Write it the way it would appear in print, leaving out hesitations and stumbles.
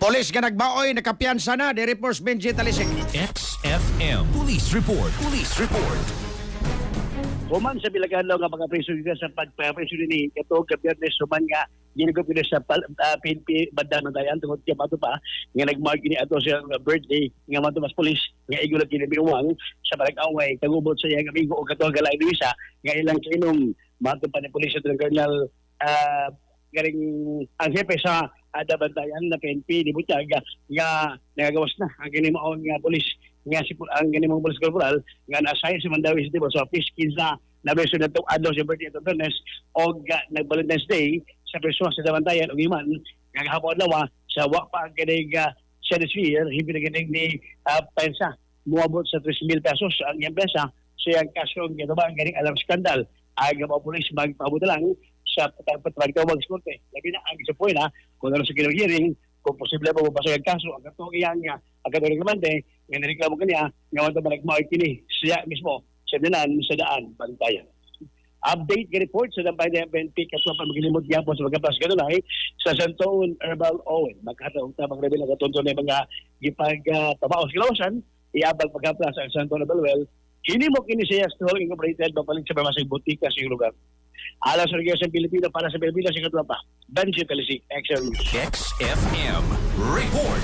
Polis nga nagbaoy nakapiyansa na diri Force Benji Talisig. XFM Police Report. Police Report. Human sa bilagahan lang nga mga preso sa pagpapreso ni ito kabiyernes human nga ginagop ko sa PNP banda ng dayan tungod kay mato pa nga nagmark ni ato sa birthday nga mato mas police nga igulat kini biwang sa barangay tagubot sa iyang amigo og kato galay Luisa nga ilang kinom mato pa ni police sa Colonel garing ang hepe sa bantayan na PNP di Butag nga nagagawas na ang kini mao nga police nga si ang ganimong police corporal nga na-assign sa Mandawi City so fish kinsa na beso na itong adlaw sa birthday ito Bernes o nag-Valentine's Day sa preso sa Dabantayan o iman nga hapon lawa sa wakpa ang ganing sa Desvier hibi na ganing ni pensa muabot sa 3,000 pesos ang empresa sa iyang kaso nga ba ang ganing alarm skandal ay mga police magpabuta lang sa patawag sa korte labi na ang isa po na kung ano sa hearing kung posible pa mapasag ang kaso ang katong iyan nga ang katong reklamante nga nireklamo kaniya nga wala malagmawag kini siya mismo sa daan Bantayan. Update nga report sa Bantayan PNP kaswa pa magilimod gyapon sa pagkapas kanunay sa Santoon Herbal Owen magkataong tabang rebel nga tonton na mga gipag tabaos kilawasan iabag pagkaplas ang Santoon Herbal Well kini mo kini siya Strong Incorporated mapalit sa mga butika sa lugar. Alas sa Region Pilipino para sa Pilipinas sa Katulapa. Benji Talisig, XFM. XFM Report.